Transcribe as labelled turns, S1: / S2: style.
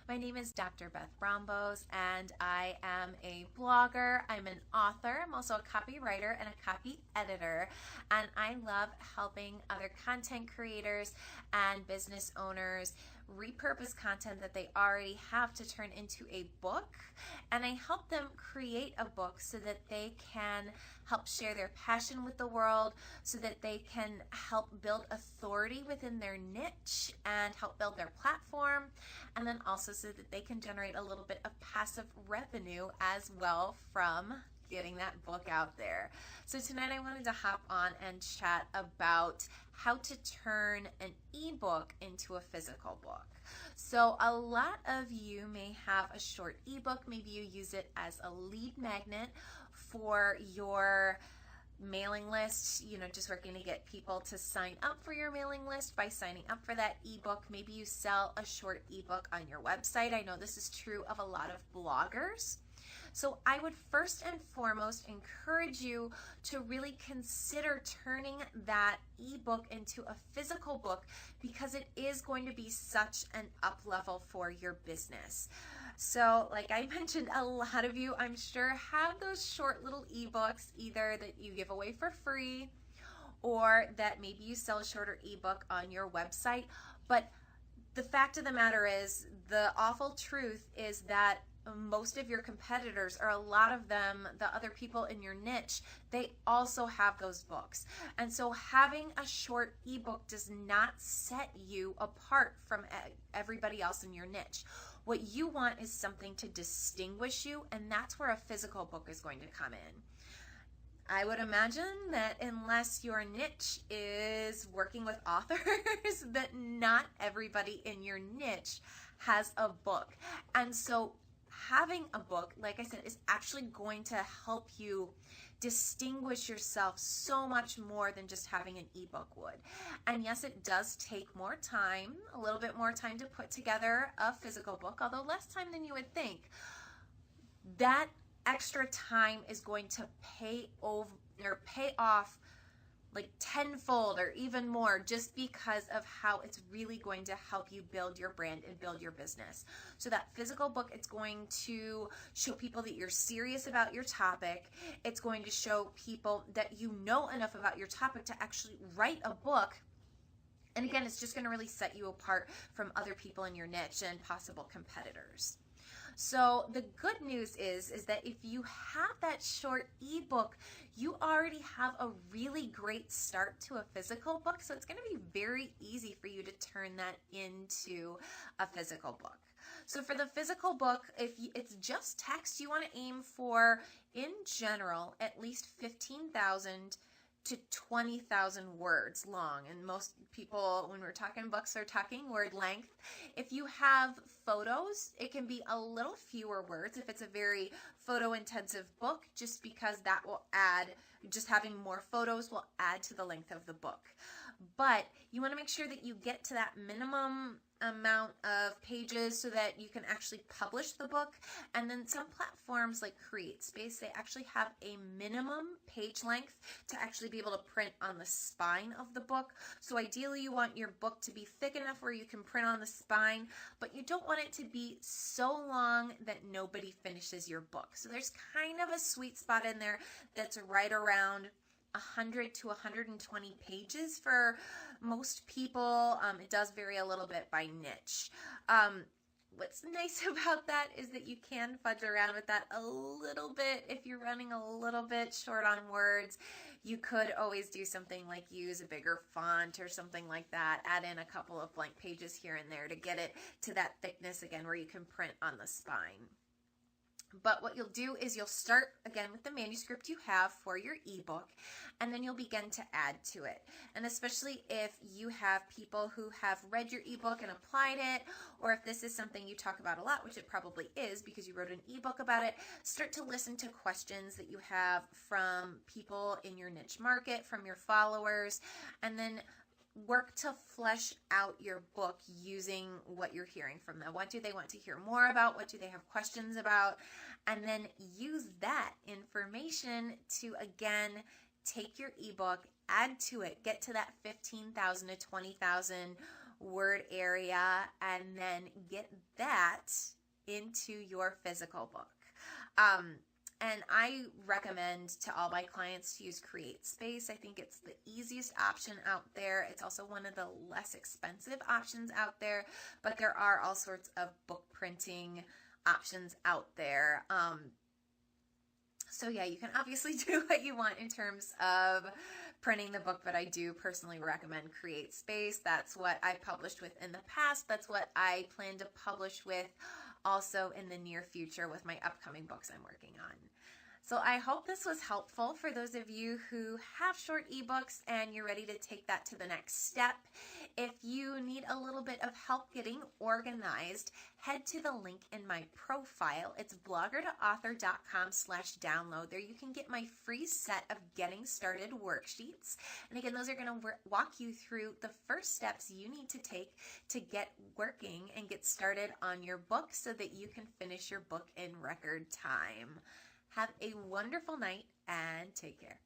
S1: My name is Dr. Beth Brombosz, and I am a blogger. I'm an author. I'm also a copywriter and a copy editor, and I love helping other content creators and business owners repurpose content that they already have to turn into a book, and I help them create a book so that they can help share their passion with the world, so that they can help build authority within their niche and help build their platform, and then also so that they can generate a little bit of passive revenue as well from getting that book out there. So tonight I wanted to hop on and chat about how to turn an ebook into a physical book. So a lot of you may have a short ebook. Maybe you use it as a lead magnet for your mailing list, just working to get people to sign up for your mailing list by signing up for that ebook. Maybe you sell a short ebook on your website. I know this is true of a lot of bloggers. So I would first and foremost encourage you to really consider turning that ebook into a physical book, because it is going to be such an up level for your business. So like I mentioned, a lot of you, I'm sure, have those short little ebooks either that you give away for free or that maybe you sell a shorter ebook on your website. But the fact of the matter is, the awful truth is that most of your competitors, or a lot of them, the other people in your niche, they also have those books. And so having a short ebook does not set you apart from everybody else in your niche. What you want is something to distinguish you, and that's where a physical book is going to come in. I would imagine that unless your niche is working with authors, that not everybody in your niche has a book. And so having a book, like I said, is actually going to help you distinguish yourself so much more than just having an ebook would. And yes, it does take more time, a little bit more time to put together a physical book, although less time than you would think. That extra time is going to pay off like tenfold or even more, just because of how it's really going to help you build your brand and build your business. So that physical book, it's going to show people that you're serious about your topic. It's going to show people that you know enough about your topic to actually write a book. And again, it's just going to really set you apart from other people in your niche and possible competitors. So the good news is that if you have that short ebook, you already have a really great start to a physical book. So it's going to be very easy for you to turn that into a physical book. So for the physical book, if it's just text, you want to aim for, in general, at least 15,000 to 20,000 words long. And most people, when we're talking books, are talking word length. If you have photos, it can be a little fewer words if it's a very photo intensive book, just because that will add, just having more photos will add to the length of the book. But you want to make sure that you get to that minimum amount of pages so that you can actually publish the book. And then some platforms like CreateSpace, they actually have a minimum page length to actually be able to print on the spine of the book. So ideally you want your book to be thick enough where you can print on the spine, but you don't want it to be so long that nobody finishes your book. So there's kind of a sweet spot in there that's right around 100 to 120 pages for most people. It does vary a little bit by niche. What's nice about that is that you can fudge around with that a little bit. If you're running a little bit short on words, you could always do something like use a bigger font or something like that. Add in a couple of blank pages here and there to get it to that thickness again where you can print on the spine. But what you'll do is you'll start again with the manuscript you have for your ebook, and then you'll begin to add to it. And especially if you have people who have read your ebook and applied it, or if this is something you talk about a lot, which it probably is because you wrote an ebook about it, start to listen to questions that you have from people in your niche market, from your followers, and then work to flesh out your book using what you're hearing from them. What do they want to hear more about? What do they have questions about? And then use that information to, again, take your ebook, add to it, get to that 15,000 to 20,000 word area and then get that into your physical book. And I recommend to all my clients to use CreateSpace. I think it's the easiest option out there. It's also one of the less expensive options out there, but there are all sorts of book printing options out there. So yeah, you can obviously do what you want in terms of printing the book, but I do personally recommend CreateSpace. That's what I published with in the past. That's what I plan to publish with also in the near future with my upcoming books I'm working on. So I hope this was helpful for those of you who have short ebooks and you're ready to take that to the next step. If you need a little bit of help getting organized, head to the link in my profile. It's blogger2author.com/download. There you can get my free set of getting started worksheets. And again, those are going to walk you through the first steps you need to take to get working and get started on your book so that you can finish your book in record time. Have a wonderful night and take care.